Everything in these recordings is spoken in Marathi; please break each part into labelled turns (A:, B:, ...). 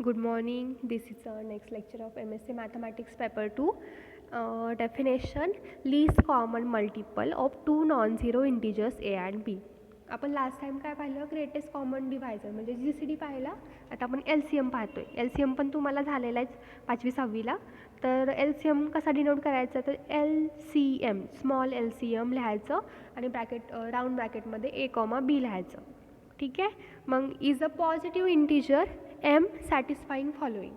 A: Good morning. This is our next lecture of MSc Mathematics paper 2. Definition: least common multiple of two non-zero integers a and b. आपण लास्ट टाइम काय पाहिलं? ग्रेटेस्ट कॉमन डिव्हायजर म्हणजे GCD पाहिला. आता आपण LCM पाहतोय. LCM पण तुम्हाला झालेला आहे 5वी 6वीला. तर LCM कसा डिनोट करायचा? तर LCM स्मॉल LCM लिहायचं आणि राऊंड ब्रॅकेटमध्ये a, b लिहायचं. ठीक आहे. मग is a positive integer m satisfying following.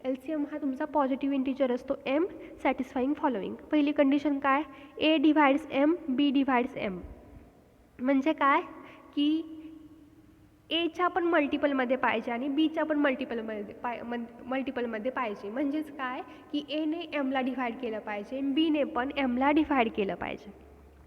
A: LCM हा तुमचा पॉझिटिव्ह इंटिजर असतो m सॅटिस्फाईंग फॉलोइंग. पहिली कंडिशन काय? a डिव्हाइड्स m, b डिव्हाइड्स m. म्हणजे काय की एच्या पण मल्टिपलमध्ये पाहिजे आणि बीच्या पण मल्टिपलमध्ये पाहिजे. म्हणजेच काय की एने एमला डिव्हाइड केलं पाहिजे, बीने पण एमला डिव्हाइड केलं पाहिजे.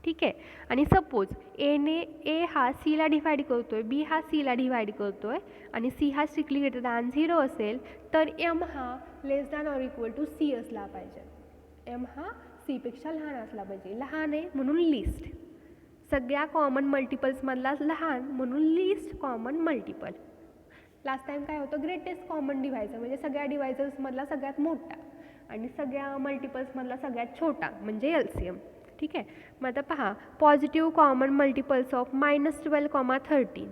A: ठीक आहे. आणि सपोज ए हा सीला डिव्हाइड करतोय, बी हा सीला डिव्हाइड करतोय आणि सी हा स्ट्रिक्टली ग्रेटर दॅन 0 असेल तर एम हा less than or equal to C असला पाहिजे. एम हा सीपेक्षा लहान असला पाहिजे. लहान आहे म्हणून लिस्ट. सगळ्या कॉमन मल्टिपल्समधला लहान म्हणून list common multiple. Last time काय होतं? ग्रेटेस्ट कॉमन डिव्हायजर म्हणजे सगळ्या डिव्हायजर्समधला सगळ्यात मोठा आणि सगळ्या मल्टिपल्समधला सगळ्यात छोटा म्हणजे LCM. ठीक आहे. मग आता पहा, पॉझिटिव्ह कॉमन मल्टिपल्स ऑफ -12, 13.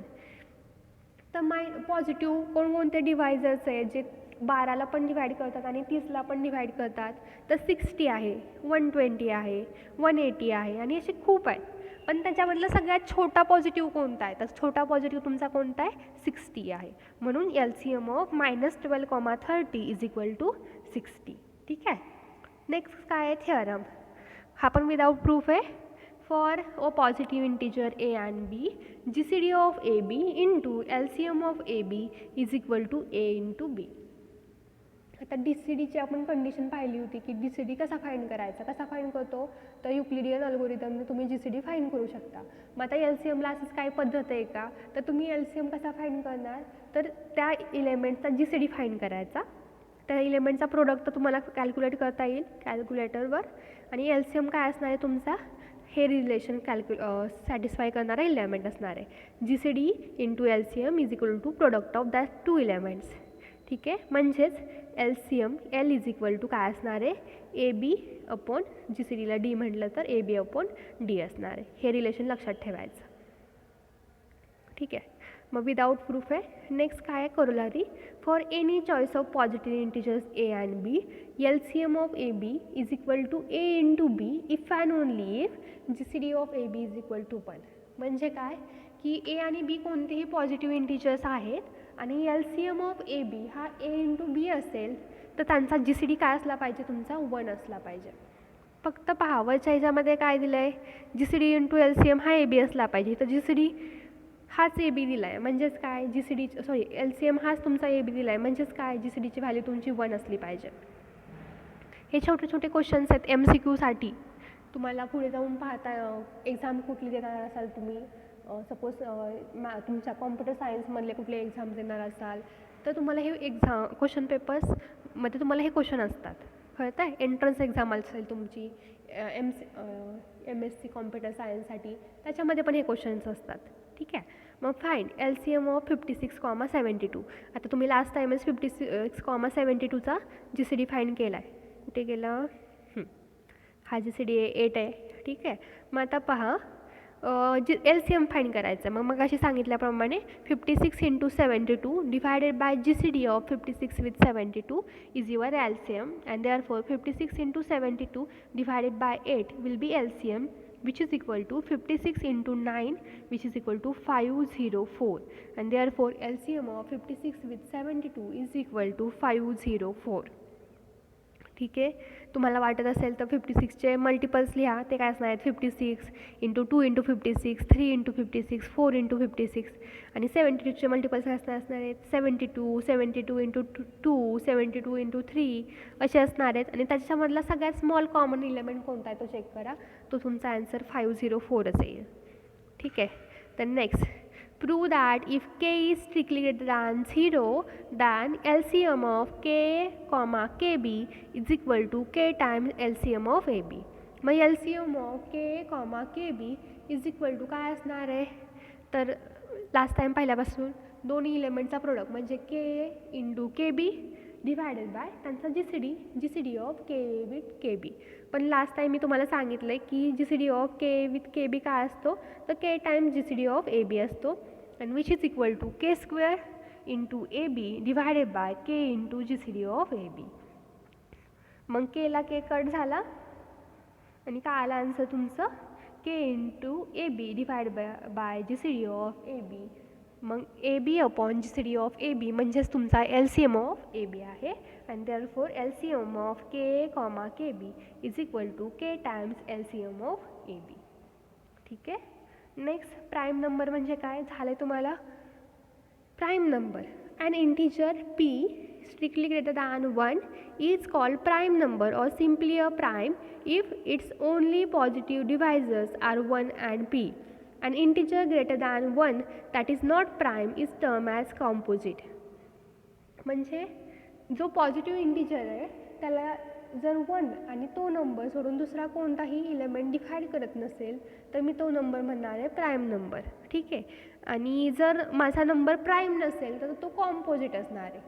A: तर पॉझिटिव्ह कोणकोणते डिव्हायजर्स आहेत जे 12ला पण डिव्हाइड करतात आणि 30ला पण डिव्हाइड करतात? तर 60 आहे, 120 आहे, 180 आहे आणि असे खूप आहेत. पण त्याच्यामधला सगळ्यात छोटा पॉझिटिव्ह कोणता आहे? तर छोटा पॉझिटिव्ह तुमचा कोणता आहे? 60 आहे. म्हणून LCM of -12, 30 is equal to 60. ठीक आहे. नेक्स्ट काय आहे? थिअरम. हा पण विदाउट प्रूफ आहे. For a positive integer a and b, GCD of AB into LCM of AB is equal to a into b. आता DCDची आपण कंडिशन पाहिली होती की DCD कसा फाइंड करायचा? कसा फाइंड करतो? तर युक्लिडियन अल्गोरिदमने तुम्ही GCD फाइंड करू शकता. मग आता LCMला असंच काही पद्धत आहे का? तर तुम्ही LCM कसा फाइंड करणार? तर त्या इलेमेंटचा GCD फाइंड करायचा. त्या इलेमेंटचा प्रोडक्ट तर तुम्हाला कॅल्क्युलेट करता येईल कॅल्क्युलेटरवर. आणि LCM काय असणार आहे तुमचा? हे रिलेशन सॅटिस्फाय करणारा इलेमेंट असणार आहे. GCD into LCM is equal to product of that two elements. ठीक आहे. म्हणजेच LCM L is equal to काय असणार आहे? AB अपॉन GCDला D म्हटलं तर AB अपॉन D असणार आहे. हे रिलेशन लक्षात ठेवायचं. ठीक आहे. मग विदाउट प्रूफ आहे. नेक्स्ट काय आहे? Corollary. For any choice of positive integers a and b, LCM of AB is equal to a into b if and only if GCD of AB is equal to 1. म्हणजे काय की a आणि b कोणतेही पॉझिटिव्ह इंटिजर्स आहेत आणि LCM ऑफ AB हा a इंटू b असेल तर त्यांचा GCD काय असला पाहिजे? तुमचा 1 असला पाहिजे. फक्त पहा वरच्या ह्याच्यामध्ये काय दिलं आहे? GCD इंटू LCM हा AB असला पाहिजे. तर GCD हाच AB दिला आहे. म्हणजेच काय? LCM हाच तुमचा AB दिला आहे. म्हणजेच काय? GCDची व्हॅल्यू तुमची 1 असली पाहिजे. हे छोटे छोटे क्वेश्चन्स आहेत MCQसाठी. तुम्हाला पुढे जाऊन पाहता एक्झाम कुठली देणार असाल तुम्ही, सपोज तुमच्या कॉम्प्युटर सायन्समधले कुठले एक्झाम देणार असाल तर तुम्हाला हे क्वेश्चन पेपर्समध्ये तुम्हाला हे क्वेश्चन असतात. कळतं आहे? एंट्रन्स एक्झाम असेल तुमची MSc कॉम्प्युटर सायन्ससाठी, त्याच्यामध्ये पण हे क्वेश्चन्स असतात. ठीक आहे. मग फाईंड LCM ऑफ 56, 72. आता तुम्ही लास्ट टाइमच 56, 72चा GCD फाईंड केला आहे. कुठे गेला? हा GCD 8 आहे. ठीक आहे. मग आता पहा LCM फाईंड करायचं. मग अशी सांगितल्याप्रमाणे 56 into 72 divided by GCD of 56 with 72 is your LCM and therefore 56 into 72 divided by 8 will be LCM which is equal to 56 into 9 which is equal to 504 and therefore LCM of 56 with 72 is equal to 504. ठीक आहे. तुम्हाला वाटत असेल तर 56चे मल्टिपल्स लिहा. ते काय असणार आहेत? 56 इंटू 2 इंटू 56, 3 इंटू 56, 4 इंटू 56 आणि 72चे मल्टिपल्स काय असणार आहेत? 72, 72 इंटू 2, 72 इंटू 3 असे असणार आहेत. आणि त्याच्यामधला सगळ्यात स्मॉल कॉमन इलेमेंट कोणता आहे तो चेक करा. तो तुमचा आन्सर 504च येईल. ठीक आहे. तर next, prove that if k is strictly greater than 0, then LCM of k, kb is equal to k times LCM of AB. मग LCM of k, kb is equal to काय असणार आहे? तर लास्ट टाइम पहिल्यापासून दोन्ही इलेमेंटचा प्रोडक्ट म्हणजे k into k b divided by त्यांचा G C D of k with k b. पण लास्ट टाईम मी तुम्हाला सांगितलं आहे की G C D of k with k b काय असतो, तर k times G C D of A b असतो and which is equal to k square into A b divided by k into G C D of A B. मग केला के कट झाला आणि काय आला आन्सर तुमचं, K into A B divide by G C D of A B. मग A B upon G C D of A B म्हणजेच तुमचा L C M of A B आहे and therefore L C M of K comma K B is equal to K times L C M of A B. ठीक आहे. नेक्स्ट प्राईम नंबर म्हणजे काय झालं तुम्हाला. Prime number an integer p strictly greater than 1 is called prime number or simply a prime if its only positive divisors are 1 and p. An integer greater than 1 that is not prime is termed as composite. म्हणजे जो पॉझिटिव्ह इंटिजर आहे त्याला जर 1 आणि तो नंबर सोडून दुसरा कोणताही इलेमेंट डिफाईड करत नसेल तर मी तो नंबर म्हणणार आहे प्राईम नंबर. ठीक आहे. आणि जर माझा नंबर प्राईम नसेल तर तो कॉम्पोजिट असणार आहे.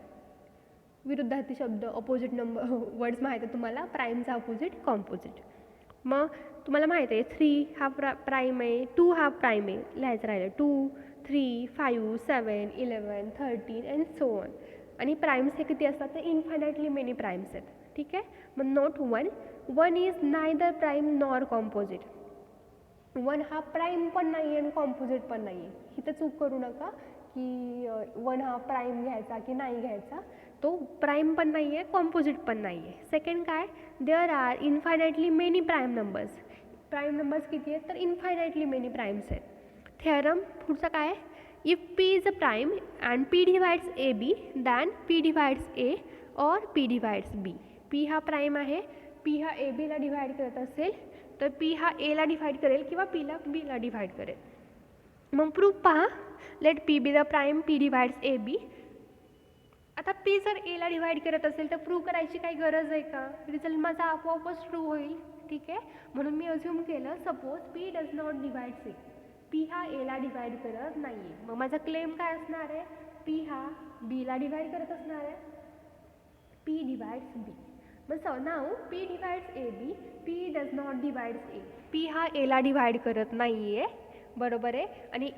A: विरुद्धार्थी शब्द अपोजिट नंबर वर्ड्स माहीत आहे तुम्हाला, प्राईमचा अपोजिट कॉम्पोजिट. मग तुम्हाला माहीत आहे 3 हा प्राईम आहे, 2 हा प्राईम आहे, लिहायचं राहिलं 2, 3, 5, 7, 11, 13 अँड सो ऑन. आणि प्राईम्स हे किती असतात तर इन्फायनाइटली मेनी प्राईम्स आहेत. ठीक आहे. मग note 1 is neither prime nor composite. 1 हा प्राईम पण नाही आहे आणि कॉम्पोजिट पण नाही आहे. इथं चूक करू नका की 1 हा प्राईम घ्यायचा की नाही घ्यायचा. तो प्राईम पण नाही आहे, कॉम्पोजिट पण नाही आहे. सेकंड काय, there are infinitely many prime numbers. Prime numbers किती आहेत तर इन्फायनाइटली मेनी प्राईम्स आहेत. थेअरम पुढचा काय, if P is a prime and P divides A B then P divides A or P divides B. P हा प्राईम आहे, पी हा ए बीला डिवाइड करत असेल तर पी हा एला डिवाइड करेल किंवा पीला बीला डिवाइड करेल. मग प्रूफ पहा, let P be the prime P divides A B. आता पी जर एला डिवाइड करत असेल तर प्रूव्ह करायची काही गरज आहे का, रिझल्ट माझा आपोआपच ट्रू होईल. ठीक आहे. म्हणून मी अज्युम केलं suppose P does not divides A, P हा एला डिवाइड करत नाही आहे. मग माझा क्लेम काय असणार आहे, पी हा बीला डिवाइड करत असणार आहे, पी डिवाइड्स बी. मग now P divides A B, P does not divides A. P हा एला डिवाइड करत नाही आहे, बरोबर आहे. आणि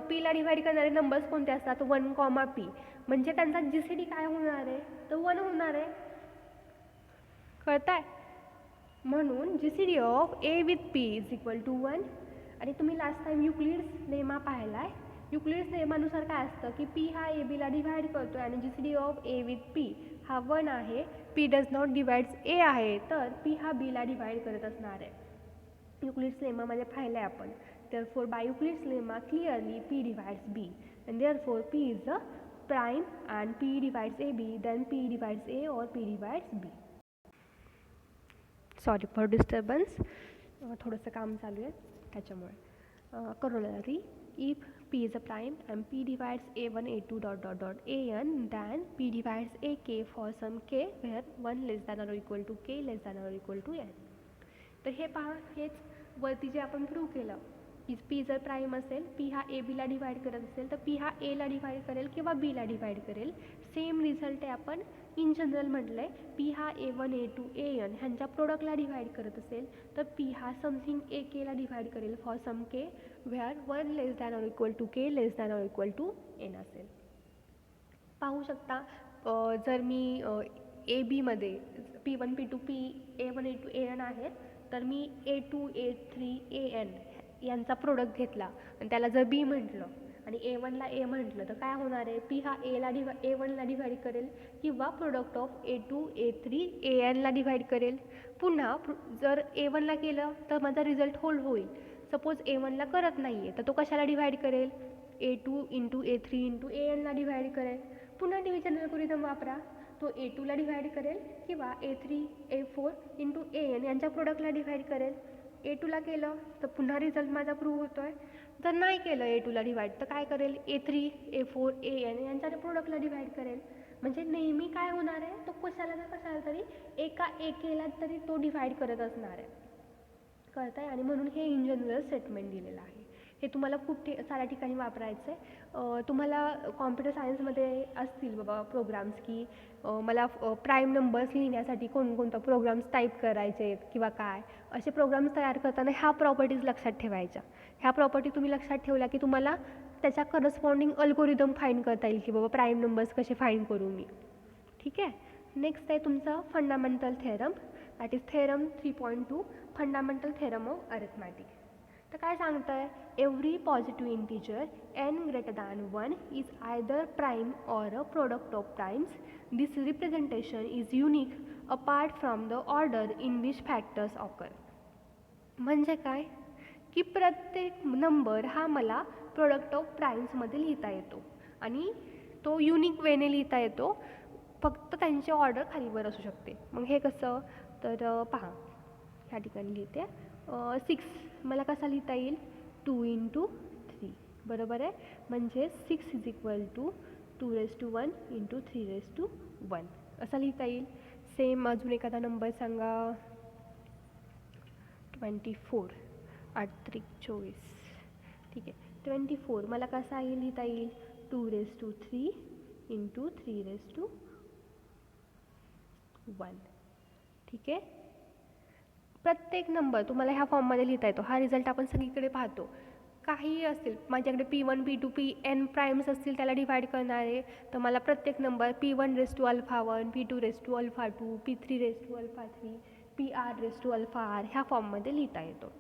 A: पीला डिवाइड करणारे नंबर्स कोणते असतात 1 कॉमा पी. म्हणजे त्यांचा जी सी डी काय होणार आहे तर 1 होणार आहे. कळताय. म्हणून G C D of A with P is equal to 1. आणि तुम्ही लास्ट टाईम युक्लिड्स लेमा पाहिला आहे. युक्लिड्स लेमानुसार काय असतं की पी हा ए बीला डिवाइड करतो आणि G C D of A with P हा 1 आहे, P does not divides A आहे तर पी हा बीला डिवाइड करत असणार आहे. युक्लिड्स लेमामध्ये पाहिलं आहे आपण. Therefore by Euclid's lemma clearly p divides b and therefore p is the prime and p divides ab, then p divides a or p divides b. Sorry for disturbance, थोडंसं काम चालू आहे त्याच्यामुळे. corollary, if p is a prime and p divides a1 a2 dot dot dot an then p divides ak for some k where 1 less than or equal to k less than or equal to n. तर हे पहा, हेच वरती जे आपण प्रूव्ह केलं की पी जर प्राईम असेल, पी हा ए बीला डिवाइड करत असेल तर पी हा एला डिवाइड करेल किंवा बीला डिवाइड करेल. सेम रिझल्ट आहे. आपण इन जनरल म्हटलं आहे पी हा A1 A2 AN ह्यांच्या प्रोडक्टला डिवाइड करत असेल तर पी हा समथिंग ए केला डिवाइड करेल for some K where 1 less than or equal to K less than or equal to N असेल. पाहू शकता जर मी ए बीमध्ये P1 P2 P A1 A2 AN आहेत तर मी A2 A3 AN यांचा प्रोडक्ट घेतला आणि त्याला जर बी म्हटलं आणि A1ला ए म्हटलं तर काय होणार आहे, पी हा A1ला डिवाइड करेल किंवा product of A2 A3 ANला divide करेल. पुन्हा जर A1ला केलं तर माझा रिझल्ट होल्ड होईल. सपोज A1ला करत नाही आहे तर तो कशाला डिवाइड करेल, A2 into A3 into ANला divide करेल. पुन्हा डिव्हिजन अल्गोरिदम वापरा, तो A2ला डिवाइड करेल किंवा A3 A4 इंटू AN यांच्या प्रोडक्टला डिवाइड करेल. A2ला केलं तर पुन्हा रिझल्ट माझा प्रूव्ह होतो आहे. जर नाही केलं A2ला डिवाइड तर काय करेल, A3 A4 AN यांच्या प्रोडक्टला डिवाइड करेल. म्हणजे नेहमी काय होणार आहे, तो कशाला ना कशाला तरी एका एकेला तरी तो डिवाइड करत असणार आहे. कळत आहे. आणि म्हणून हे इन जनरल स्टेटमेंट दिलेलं आहे. हे तुम्हाला खूप साऱ्या ठिकाणी वापरायचं आहे. तुम्हाला कॉम्प्युटर सायन्समध्ये असतील बाबा प्रोग्राम्स की मला प्राईम नंबर्स लिहिण्यासाठी कोणकोणतं प्रोग्राम्स टाईप करायचे आहेत किंवा काय असे प्रोग्राम्स तयार करताना ह्या प्रॉपर्टीज लक्षात ठेवायच्या. ह्या प्रॉपर्टी तुम्ही लक्षात ठेवल्या की तुम्हाला त्याच्या करस्पॉन्डिंग अल्गोरिदम फाईंड करता येईल की बाबा प्राईम नंबर्स कसे फाईंड करू मी. ठीक आहे. नेक्स्ट आहे तुमचं fundamental theorem, that is theorem 3.2 fundamental theorem of arithmetic. तर काय सांगतं आहे, every positive integer n greater than 1 is either prime or a product of primes. This representation is unique apart from the order in which factors occur. म्हणजे काय की प्रत्येक नंबर हा मला प्रोडक्ट ऑफ प्राईम्समध्ये लिहिता येतो आणि तो युनिक वेने लिहिता येतो, फक्त त्यांची ऑर्डर खालीवर असू शकते. मग हे कसं, तर पहा ह्या ठिकाणी लिहिते 6 मला कसा लिहिता येईल 2 × 3 बरोबर आहे. म्हणजे 6 इज इक्वल टू 2⁻1 × 3⁻1 असा लिहिता येईल. सेम अजून एखादा नंबर सांगा 24 8 3 24. ठीक आहे. 24 मला कसा लिहिता येईल 2⁻3 × 3⁻1. ठीक आहे. प्रत्येक नंबर तुम्हाला ह्या फॉर्ममध्ये लिहिता येतो. हा रिझल्ट आपण सगळीकडे पाहतो. काहीही असतील, माझ्याकडे P1 P2 Pn प्राईम्स असतील त्याला डिवाईड करणारे, तर मला प्रत्येक number P1⁴1 P2⁴2 P3⁴3 PR⁴R ह्या फॉर्ममध्ये लिहिता येतो.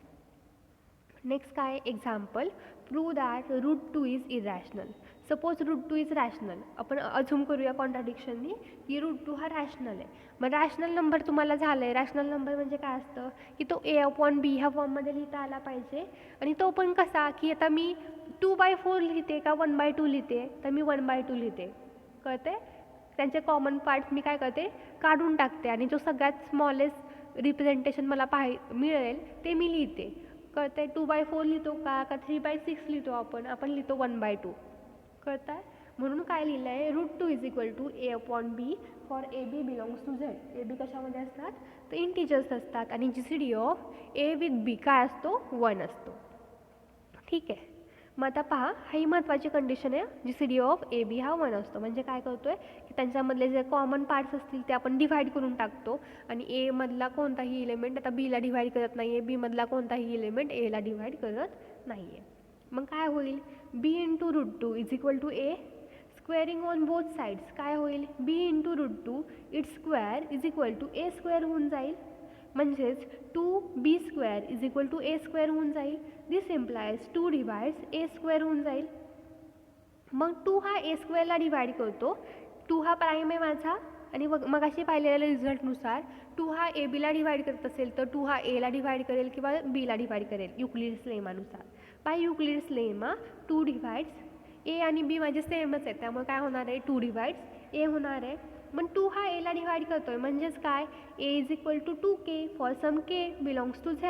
A: नेक्स्ट काय example, prove that √2 is irrational. Suppose √2 is rational. आपण अझ्युम करूया कॉन्ट्राडिक्शननी की √2 हा रॅशनल आहे. मग रॅशनल नंबर तुम्हाला झालं आहे, रॅशनल नंबर म्हणजे काय असतं की तो A/B ह्या फॉर्ममध्ये लिहिता आला पाहिजे. आणि तो पण कसा की आता मी 2/4 लिहिते का 1/2 लिहिते, तर मी 1/2 लिहिते. कळते. त्यांचे कॉमन पार्ट्स मी काय करते काढून टाकते आणि जो सगळ्यात स्मॉलेस्ट रिप्रेझेंटेशन मला मिळेल ते मी लिहिते. कळते. 2/4 लिहितो का 3/6 लिहितो आपण लिहितो 1/2. कळत आहे. म्हणून काय लिहिलं आहे √2 is equal to A/B for AB belongs to Z. AB कशामध्ये असतात तर इंटिजर्स असतात आणि GCD of A with B काय असतो 1 असतो. ठीक आहे. मग आता पहा ही महत्त्वाची कंडिशन आहे, GCD ऑफ AB हा 1 असतो. म्हणजे काय करतोय की त्यांच्यामधले जे कॉमन पार्ट्स असतील ते आपण डिव्हाइड करून टाकतो आणि A मधला कोणताही एलिमेंट आता Bला डिव्हाइड करत नाही आहे, B मधला कोणताही एलिमेंट Aला डिव्हाइड करत नाही आहे. मग काय होईल B × √2 is equal to A. Squaring on both sides काय होईल B × √2 it's square is equal to A² होऊन जाईल. म्हणजेच 2B² is equal to A² होऊन जाईल. दिस इम्प्लायज 2 डिवाइड्स A² होऊन जाईल. मग 2 हा A² डिवाइड करतो. 2 हा प्राईम आहे माझा आणि मग अशी पाहिलेल्या रिझल्टनुसार 2 हा ABला डिवाइड करत असेल तर 2 हा Aला डिवाइड करेल किंवा Bला डिवाइड करेल युक्लिड्स लेमानुसार. बाय युक्लिड्स लेमा 2 डिवाइड्स A आणि B माझे सेमच आहेत, त्यामुळे काय होणार आहे 2 डिवाइड्स A होणार आहे. मग 2 हा Aला डिवाइड करतोय म्हणजेच काय A is equal to 2K for some K belongs to Z.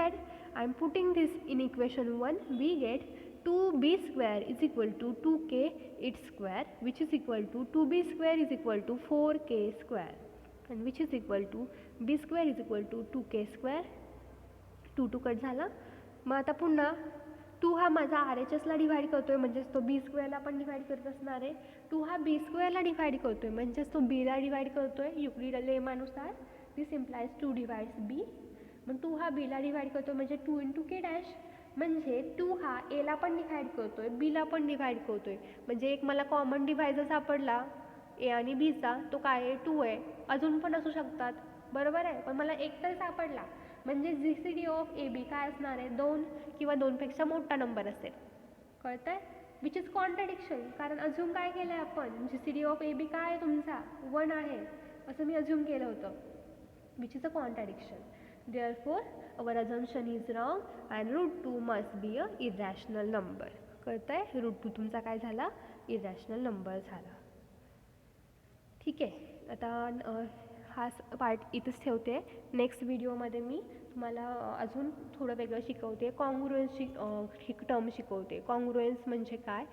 A: I am putting this in equation 1. We get 2B² is equal to 2K its square which is equal to 2B² is equal to 4K² and which is equal to B² is equal to 2K². 2 cut झाला. मग आता पुन्हा 2 हा माझा RHSला डिवाइड करतोय म्हणजेच तो B² ला पण डिवाइड करत असणार आहे. 2 हा B² ला डिवाइड करतोय म्हणजेच तो Bला डिवाइड करतोय युक्लिड लेमानुसार. दिस इम्प्लाइज 2 डिवाइड्स B. मग 2 हा Bला डिवाइड करतोय म्हणजे 2 × K'. म्हणजे 2 हा Aला पण डिवाइड करतोय Bला पण डिवाइड करतोय. म्हणजे एक मला कॉमन डिवायझर सापडला A आणि Bचा, तो काय आहे 2 आहे. अजून पण असू शकतात बरोबर आहे, पण मला एक तर सापडला. म्हणजे GCD ऑफ AB काय असणार आहे 2 किंवा 2पेक्षा मोठा नंबर असेल. कळतंय. विच इज कॉन्ट्रडिक्शन, कारण अजून काय केलं आहे आपण GCD ऑफ AB काय आहे तुमचा 1 आहे असं मी अजूम केलं होतं. Which is a contradiction. Therefore, our assumption is wrong and √2 must be a irrational number. कळतंय. √2 तुमचा काय झाला इरॅशनल नंबर झाला. ठीक आहे. आता हा पार्ट इथंच ठेवते. नेक्स्ट व्हिडिओमध्ये मी तुम्हाला अजून थोडं वेगळं शिकवते. कॉन्ग्रुएन्स टर्म शिकवते. कॉन्ग्रुएन्स म्हणजे काय,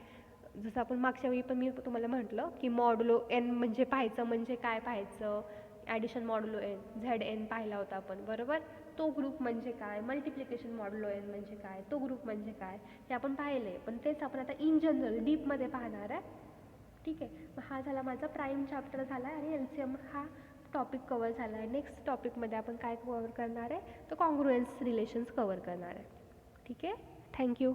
A: जसं आपण मागच्या वेळी पण मी तुम्हाला म्हटलं की मॉड्युलो n म्हणजे पाहायचं म्हणजे काय पाहायचं, ॲडिशन मॉड्युलो n ZN पाहिला होता आपण बरोबर. तो ग्रुप म्हणजे काय, मल्टिप्लिकेशन मॉड्युलो एन म्हणजे काय, तो ग्रुप म्हणजे काय, हे आपण पाहिलं आहे. पण तेच आपण आता इन जनरल डीपमध्ये पाहणार आहे. ठीक आहे. मग हा झाला माझा प्राईम चॅप्टर झाला आहे आणि LCM हा टॉपिक कवर झाला आहे. नेक्स्ट टॉपिकमध्ये आपण काय कवर करणार आहे, तर कॉन्ग्रुएन्स रिलेशन्स कवर करणार आहे. ठीक आहे. थँक्यू.